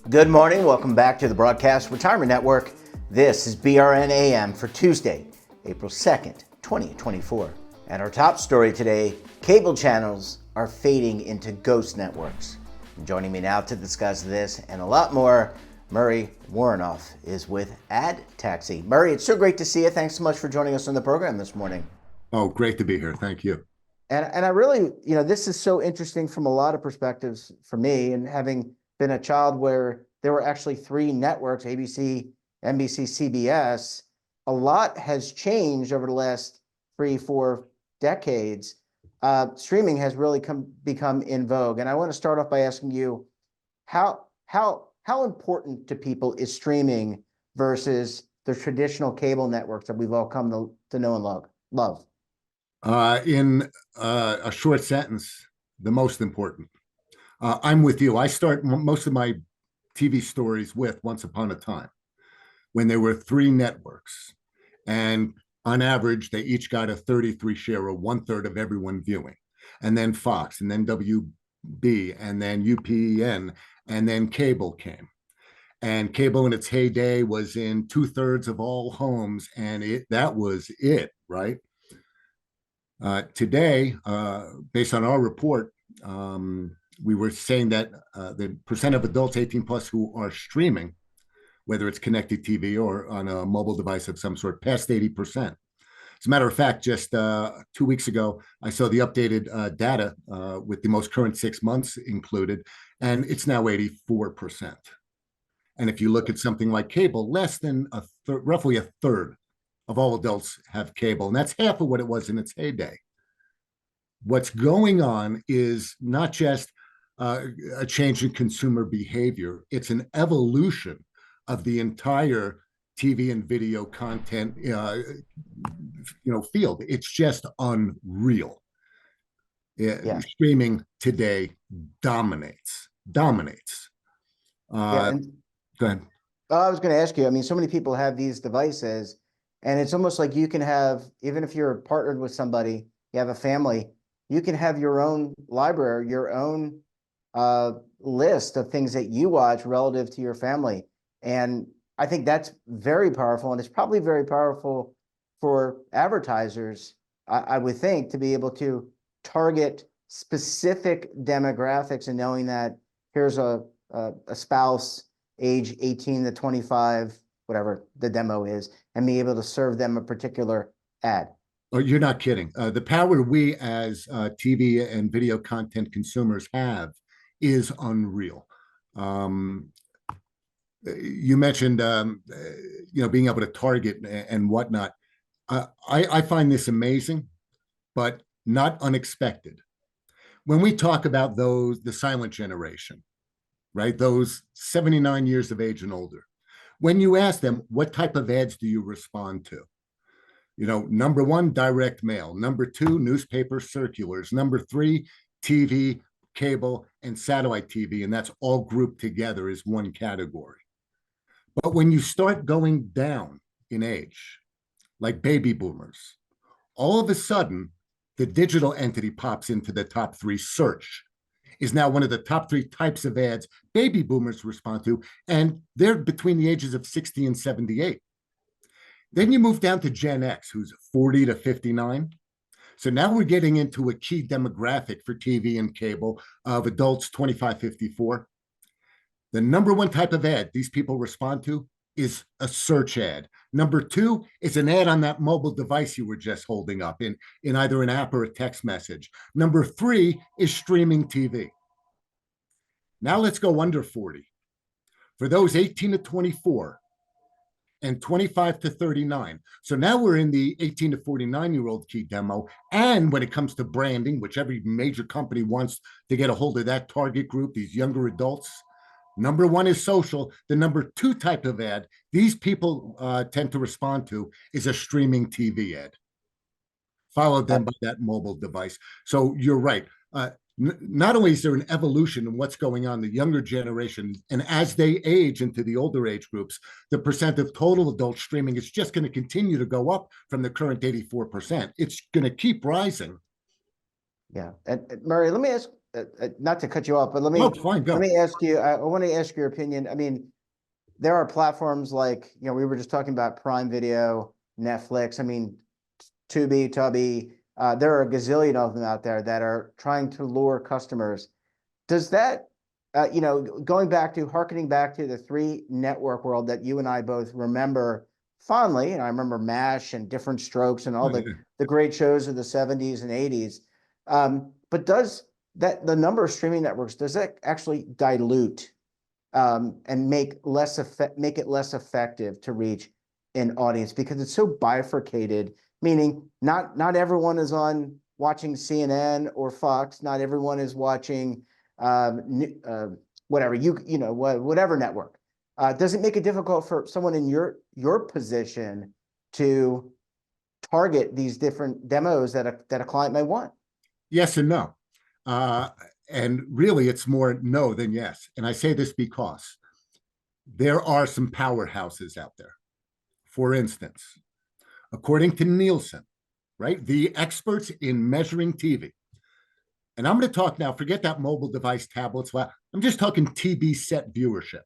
Good morning. Welcome back to the Broadcast Retirement Network. This is BRN AM for Tuesday, April 2nd, 2024. And our top story today, cable channels are fading into ghost networks. And joining me now to discuss this and a lot more, Murry Woronoff is with Adtaxi. Murry, it's so great to see you. Thanks so much for joining us on the program this morning. Oh, great to be here. Thank you. And I really, this is so interesting from a lot of perspectives for me, and having been a child where there were actually three networks, ABC, NBC, CBS. A lot has changed over the last 3-4 decades. Streaming has really become in vogue. And I want to start off by asking you, how important to people is streaming versus the traditional cable networks that we've all come to know and love? In a short sentence, the most important. I'm with you. I start most of my TV stories with Once Upon a Time, when there were three networks. And on average, they each got a 33 share, or 1/3 of everyone viewing. And then Fox, and then WB, and then UPN, and then cable came. And cable in its heyday was in 2/3 of all homes, and that was it, right? Today, based on our report, we were saying that the percent of adults 18 plus who are streaming, whether it's connected TV or on a mobile device of some sort, past 80%. As a matter of fact, just 2 weeks ago, I saw the updated data with the most current 6 months included, and it's now 84%. And if you look at something like cable, less than roughly a third of all adults have cable, and that's half of what it was in its heyday. What's going on is not just a change in consumer behavior, it's an evolution of the entire TV and video content field. It's just unreal. Yeah. Streaming today dominates. Yeah, Go ahead. I was going to ask you, so many people have these devices, and it's almost like you can have, even if you're partnered with somebody, you have a family, you can have your own library, your own list of things that you watch relative to your family. And I think that's very powerful, and it's probably very powerful for advertisers, I would think, to be able to target specific demographics, and knowing that here's a spouse age 18 to 25, whatever the demo is, and be able to serve them a particular ad. Oh, you're not kidding. The power we as TV and video content consumers have is unreal. You mentioned, being able to target and whatnot. I find this amazing, but not unexpected. When we talk about the silent generation, right? Those 79 years of age and older. When you ask them, what type of ads do you respond to? Number one, direct mail. Number two, newspaper circulars. Number three, TV, cable, and satellite TV. And that's all grouped together as one category. But when you start going down in age, like baby boomers, all of a sudden, the digital entity pops into the top three. Search is now one of the top three types of ads baby boomers respond to, and they're between the ages of 60 and 78. Then you move down to Gen X, who's 40 to 59. So now we're getting into a key demographic for TV and cable of adults 25-54. The number one type of ad these people respond to is a search ad. Number two is an ad on that mobile device you were just holding up in either an app or a text message. Number three is streaming TV. Now let's go under 40. For those 18 to 24 and 25 to 39. So now we're in the 18 to 49-year-old key demo. And when it comes to branding, which every major company wants to get a hold of that target group, these younger adults, number one is social. The number two type of ad these people tend to respond to is a streaming TV ad, followed then by that mobile device. So you're right. Not only is there an evolution in what's going on, the younger generation, and as they age into the older age groups, the percent of total adult streaming is just going to continue to go up from the current 84%. It's going to keep rising. Yeah. And Murry, let me ask not to cut you off, but No, fine, go. let me ask you, I want to ask your opinion. I mean, there are platforms like, we were just talking about Prime Video, Netflix. I mean, Tubi, Tubby, there are a gazillion of them out there that are trying to lure customers. Does that, harkening back to the three network world that you and I both remember fondly, and I remember MASH and Different Strokes and all the great shows of the 70s and 80s. But does the number of streaming networks, does that actually dilute and make it less effective to reach an audience because it's so bifurcated, meaning not everyone is watching CNN or Fox, not everyone is watching whatever network. Does it make it difficult for someone in your position to target these different demos that a client may want? Yes and no. And really, it's more no than yes. And I say this because there are some powerhouses out there. For instance, according to Nielsen, right, the experts in measuring TV. And I'm going to talk now, forget that mobile device, tablets. I'm just talking TV set viewership.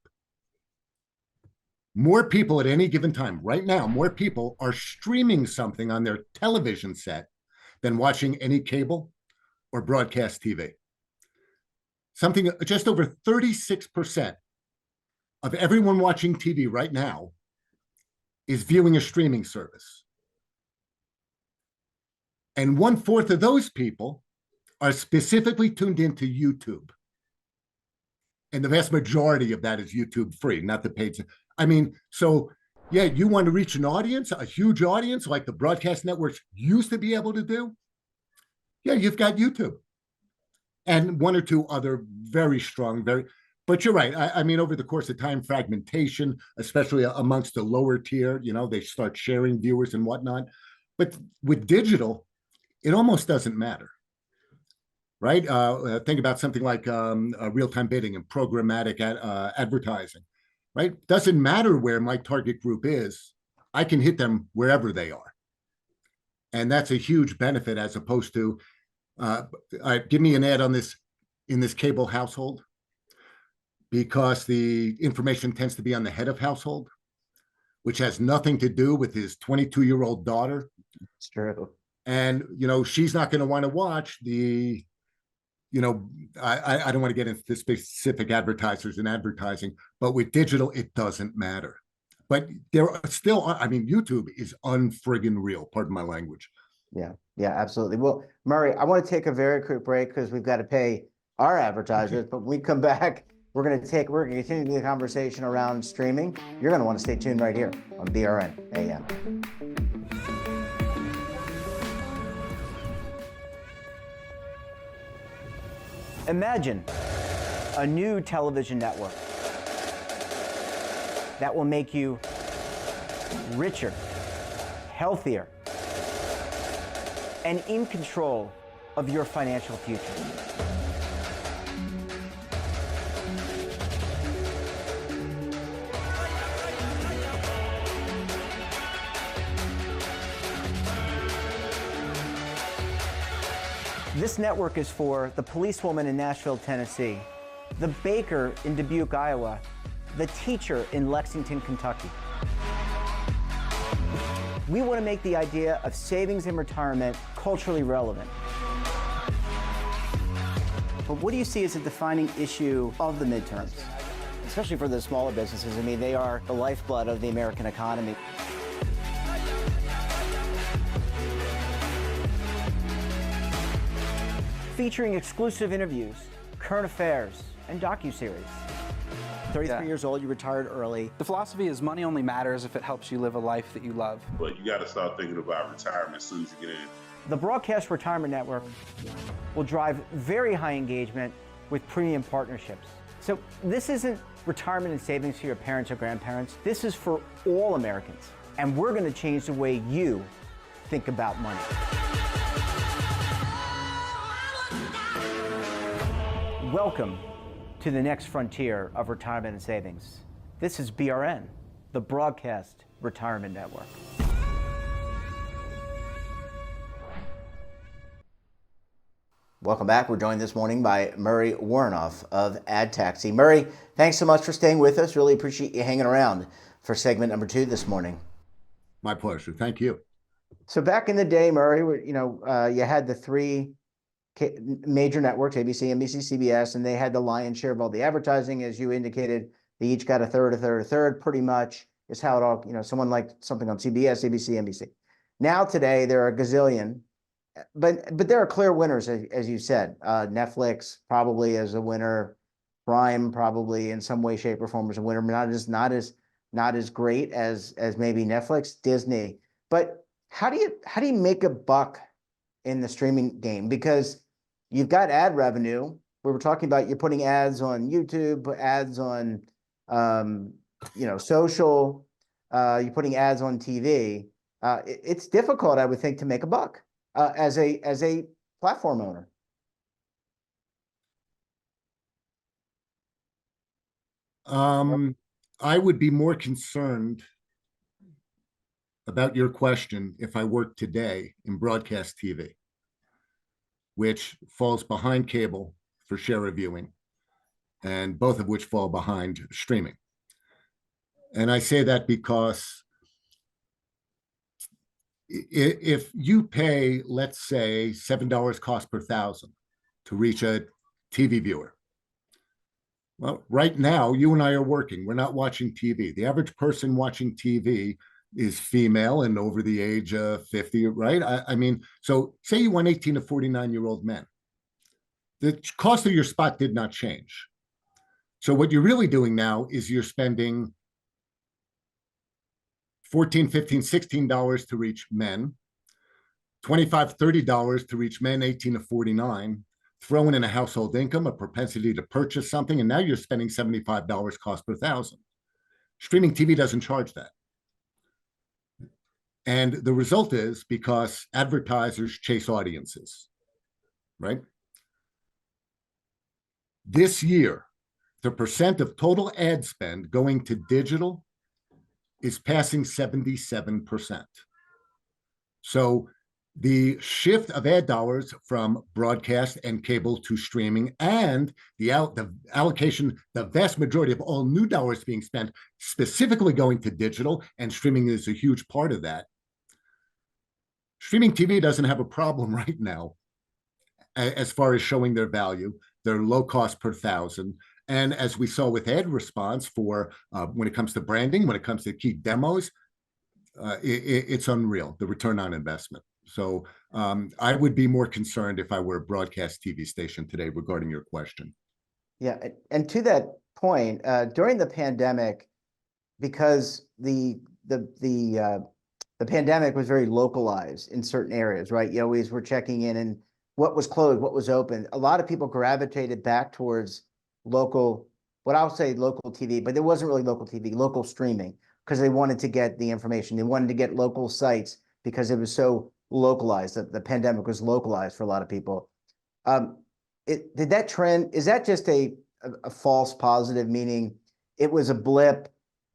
More people at any given time, right now, more people are streaming something on their television set than watching any cable or broadcast TV. Something just over 36% of everyone watching TV right now is viewing a streaming service. And 1/4 of those people are specifically tuned into YouTube. And the vast majority of that is YouTube free, not the paid. I mean, so yeah, you want to reach an audience, a huge audience like the broadcast networks used to be able to do. Yeah, you've got YouTube. And one or two other very strong, but you're right. I mean, over the course of time, fragmentation, especially amongst the lower tier, they start sharing viewers and whatnot. But with digital, it almost doesn't matter, right? Think about something like real-time bidding and programmatic advertising, right? Doesn't matter where my target group is. I can hit them wherever they are. And that's a huge benefit as opposed to, give me an ad on this in this cable household, because the information tends to be on the head of household, which has nothing to do with his 22-year-old daughter. It's true. And, she's not going to want to watch the, I don't want to get into the specific advertisers and advertising, but with digital, it doesn't matter. But there are still, YouTube is unfriggin' real, pardon my language. Yeah, absolutely. Well, Murry, I want to take a very quick break because we've got to pay our advertisers, but when we come back, we're going to continue the conversation around streaming. You're going to want to stay tuned right here on BRN AM. Imagine a new television network that will make you richer, healthier, and in control of your financial future. This network is for the policewoman in Nashville, Tennessee, the baker in Dubuque, Iowa, the teacher in Lexington, Kentucky. We want to make the idea of savings and retirement culturally relevant. But what do you see as a defining issue of the midterms, especially for the smaller businesses? I mean, they are the lifeblood of the American economy. Featuring exclusive interviews, current affairs, and docuseries. 33 years old, you retired early. The philosophy is money only matters if it helps you live a life that you love. But you got to start thinking about retirement as soon as you get in. The Broadcast Retirement Network will drive very high engagement with premium partnerships. So this isn't retirement and savings for your parents or grandparents. This is for all Americans. And we're going to change the way you think about money. Welcome to the next frontier of retirement and savings. This is BRN, the Broadcast Retirement Network. Welcome back. We're joined this morning by Murry Woronoff of Adtaxi. Murry, thanks so much for staying with us. Really appreciate you hanging around for segment number 2 this morning. My pleasure. Thank you. So back in the day, Murry, you had the 3 major networks, ABC, NBC, CBS, and they had the lion's share of all the advertising. As you indicated, they each got a third, pretty much is how it all, someone like something on CBS, ABC, NBC. Now today, there are a gazillion, but there are clear winners, as you said. Netflix probably as a winner, Prime probably in some way, shape, or form as a winner, not as great as maybe Netflix, Disney. But how do you make a buck in the streaming game? Because you've got ad revenue. We were talking about you're putting ads on YouTube, ads on social, you're putting ads on TV. It's difficult, I would think, to make a buck as a platform owner. I would be more concerned about your question if I worked today in broadcast TV, which falls behind cable for share of viewing, and both of which fall behind streaming. And I say that because if you pay, let's say, $7 cost per thousand to reach a TV viewer, well, right now, you and I are working. We're not watching TV. The average person watching TV is female and over the age of 50, right? I mean, so say you want 18 to 49-year-old men. The cost of your spot did not change. So what you're really doing now is you're spending $14, $15, $16 to reach men, $25, $30 to reach men 18 to 49, throwing in a household income, a propensity to purchase something, and now you're spending $75 cost per thousand. Streaming TV doesn't charge that. And the result is because advertisers chase audiences, right? This year, the percent of total ad spend going to digital is passing 77%. So the shift of ad dollars from broadcast and cable to streaming, and the allocation, the vast majority of all new dollars being spent specifically going to digital, and streaming is a huge part of that. Streaming TV doesn't have a problem right now as far as showing their value. They're low cost per thousand. And as we saw with ad response for when it comes to branding, when it comes to key demos, it's unreal, the return on investment. So I would be more concerned if I were a broadcast TV station today regarding your question. Yeah, and to that point, during the pandemic, because the pandemic was very localized in certain areas, right? You always were checking in and what was closed, what was open. A lot of people gravitated back towards local, what I'll say local TV, but there wasn't really local TV, local streaming, because they wanted to get the information. They wanted to get local sites because it was so localized. The pandemic was localized for a lot of people. Did that trend, is that just a false positive, meaning it was a blip?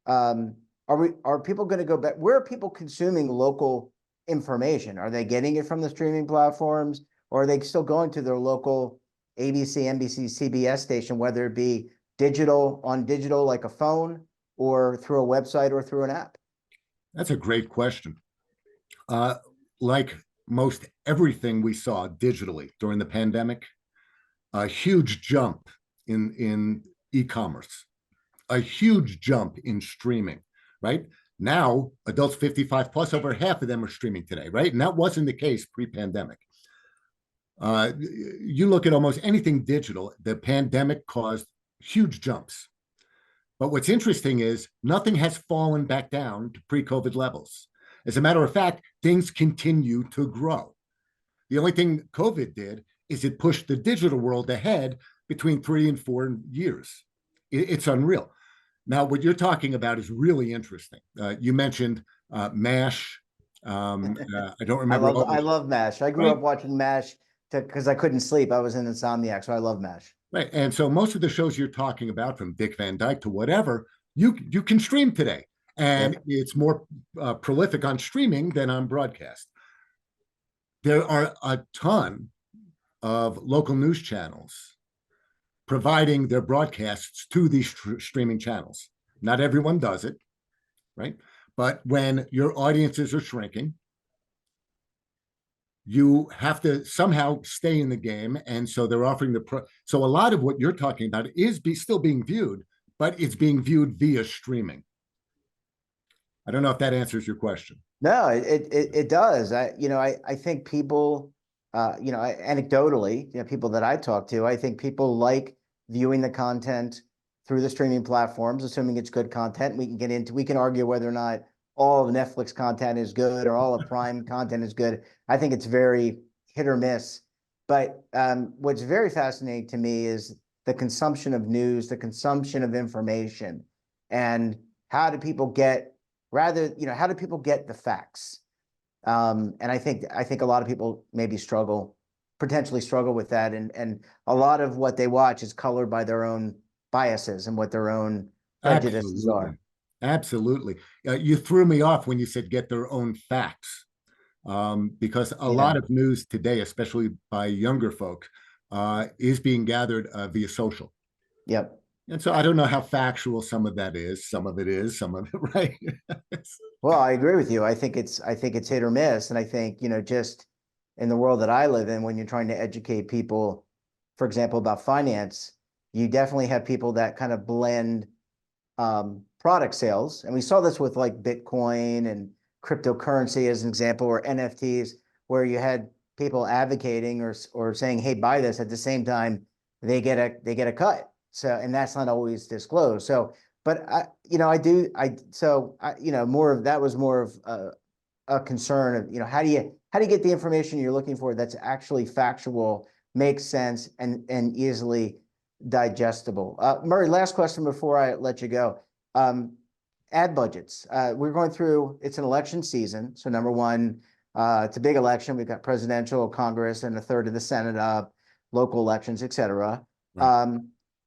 Are people going to go back? Where are people consuming local information? Are they getting it from the streaming platforms, or are they still going to their local ABC, NBC, CBS station, whether it be digital like a phone, or through a website or through an app? That's a great question. Like most everything we saw digitally during the pandemic, a huge jump in e-commerce, a huge jump in streaming, right? Now, adults 55 plus, over half of them are streaming today, right? And that wasn't the case pre-pandemic. You look at almost anything digital, the pandemic caused huge jumps. But what's interesting is nothing has fallen back down to pre-COVID levels. As a matter of fact, things continue to grow. The only thing COVID did is it pushed the digital world ahead between 3 and 4 years. It's unreal. Now, what you're talking about is really interesting. You mentioned MASH. I don't remember. I love MASH. I grew up watching MASH because I couldn't sleep. I was an insomniac, so I love MASH. Right. And so most of the shows you're talking about, from Dick Van Dyke to whatever, you can stream today. And it's more prolific on streaming than on broadcast. There are a ton of local news channels providing their broadcasts to these streaming channels. Not everyone does it, right? But when your audiences are shrinking, you have to somehow stay in the game. And so they're offering so a lot of what you're talking about is still being viewed, but it's being viewed via streaming. I don't know if that answers your question. No, it does. I think people, anecdotally, people that I talk to, I think people like viewing the content through the streaming platforms, assuming it's good content. We can argue whether or not all of Netflix content is good or all of Prime content is good. I think it's very hit or miss. But what's very fascinating to me is the consumption of news, the consumption of information, and how do people get how do people get the facts? And I think a lot of people maybe potentially struggle with that. And a lot of what they watch is colored by their own biases and what their own prejudices are. Absolutely. You threw me off when you said get their own facts, because a lot of news today, especially by younger folk, is being gathered via social. Yep. And so I don't know how factual some of that is. Some of it is, some of it, right? Well, I agree with you. I think it's hit or miss. And I think, just in the world that I live in, when you're trying to educate people, for example, about finance, you definitely have people that kind of blend product sales. And we saw this with like Bitcoin and cryptocurrency as an example, or NFTs, where you had people advocating or saying, hey, buy this. At the same time, they get a cut. So, and that's not always disclosed. So, but more of that was more of a concern of, how do you get the information you're looking for that's actually factual, makes sense, and easily digestible. Murry, last question before I let you go. Ad budgets. We're going through, it's an election season. So number one, it's a big election. We've got presidential, Congress, and a third of the Senate up, local elections, et cetera. Right.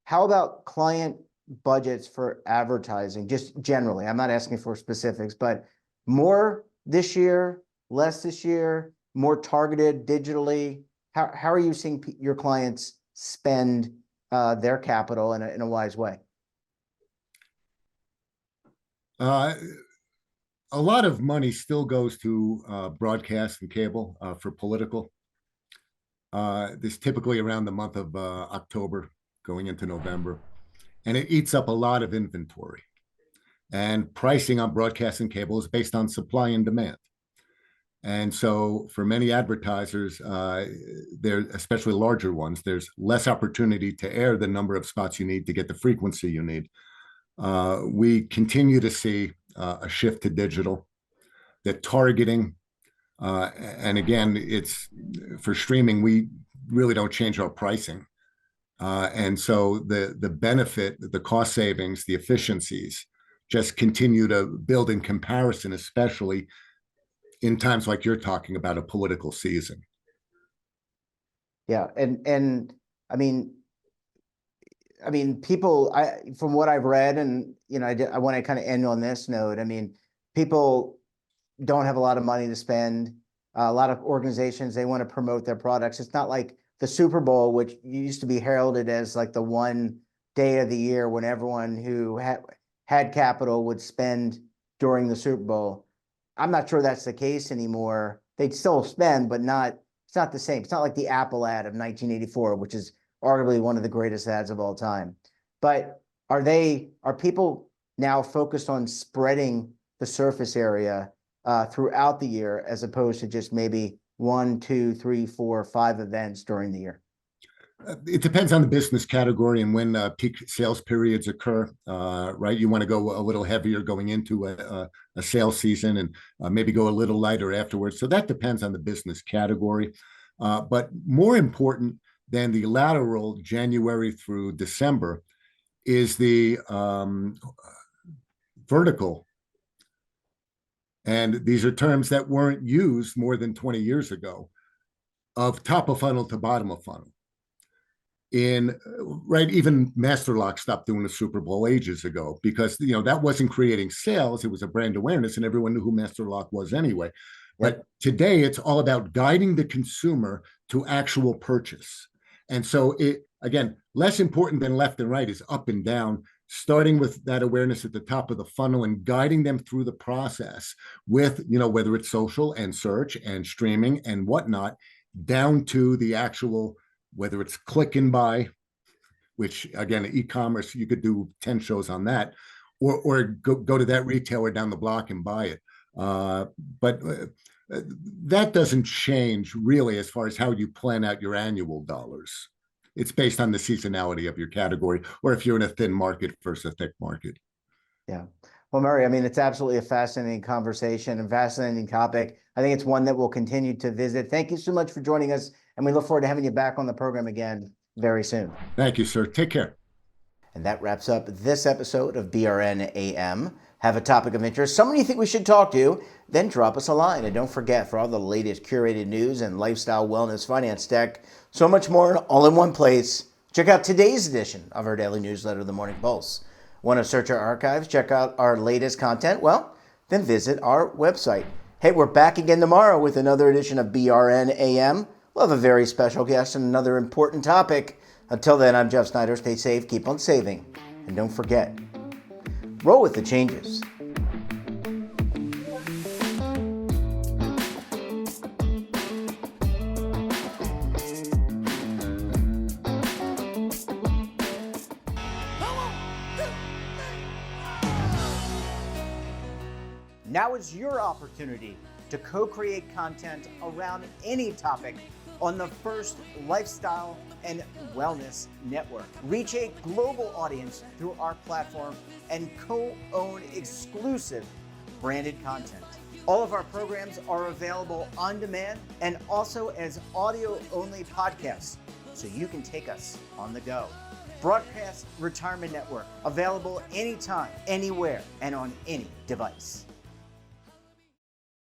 How about client budgets for advertising, just generally? I'm not asking for specifics, but more this year, less this year, more targeted digitally. How are you seeing your clients spend their capital in a wise way? A lot of money still goes to broadcast and cable for political. This typically around the month of October, going into November, and it eats up a lot of inventory. And pricing on broadcast and cable is based on supply and demand. And so for many advertisers, especially larger ones, there's less opportunity to air the number of spots you need to get the frequency you need. We continue to see a shift to digital, that targeting, and again, it's for streaming, we really don't change our pricing. And so the benefit, the cost savings, the efficiencies just continue to build in comparison, especially in times like you're talking about, a political season. Yeah, and I mean, people. From what I've read, and I want to kind of end on this note. I mean, people don't have a lot of money to spend. A lot of organizations, they want to promote their products. It's not like the Super Bowl, which used to be heralded as like the one day of the year when everyone who had capital would spend during the Super Bowl. I'm not sure that's the case anymore. They'd still spend, but it's not the same. It's not like the Apple ad of 1984, which is arguably one of the greatest ads of all time. But are people now focused on spreading the surface area throughout the year, as opposed to just maybe 1, 2, 3, 4, 5 events during the year? It depends on the business category and when peak sales periods occur, right? You want to go a little heavier going into a sales season and maybe go a little lighter afterwards. So that depends on the business category. But more important than the lateral January through December is the vertical. And these are terms that weren't used more than 20 years ago, of top of funnel to bottom of funnel. Even Master Lock stopped doing the Super Bowl ages ago because that wasn't creating sales. It was a brand awareness, and everyone knew who Master Lock was anyway. But today it's all about guiding the consumer to actual purchase. And so again, less important than left and right is up and down, starting with that awareness at the top of the funnel and guiding them through the process with, whether it's social and search and streaming and whatnot, down to the actual, whether it's click and buy, which again, e-commerce, you could do 10 shows on that, or go to that retailer down the block and buy it. But that doesn't change really as far as how you plan out your annual dollars. It's based on the seasonality of your category, or if you're in a thin market versus a thick market. Yeah. Well, Murry, I mean, it's absolutely a fascinating conversation and fascinating topic. I think it's one that we'll continue to visit. Thank you so much for joining us, and we look forward to having you back on the program again very soon. Thank you, sir. Take care. And that wraps up this episode of BRN AM. Have a topic of interest, someone you think we should talk to, then drop us a line. And don't forget, for all the latest curated news and lifestyle, wellness, finance, tech, so much more all in one place, check out today's edition of our daily newsletter, The Morning Pulse. Want to search our archives, check out our latest content? Well, then visit our website. Hey, we're back again tomorrow with another edition of BRN AM. We'll have a very special guest and another important topic. Until then, I'm Jeff Snyder. Stay safe, keep on saving, and don't forget, roll with the changes. Now is your opportunity to co-create content around any topic on the first lifestyle and wellness network. Reach a global audience through our platform and co-own exclusive branded content. All of our programs are available on demand and also as audio-only podcasts, so you can take us on the go. Broadcast Retirement Network, available anytime, anywhere, and on any device.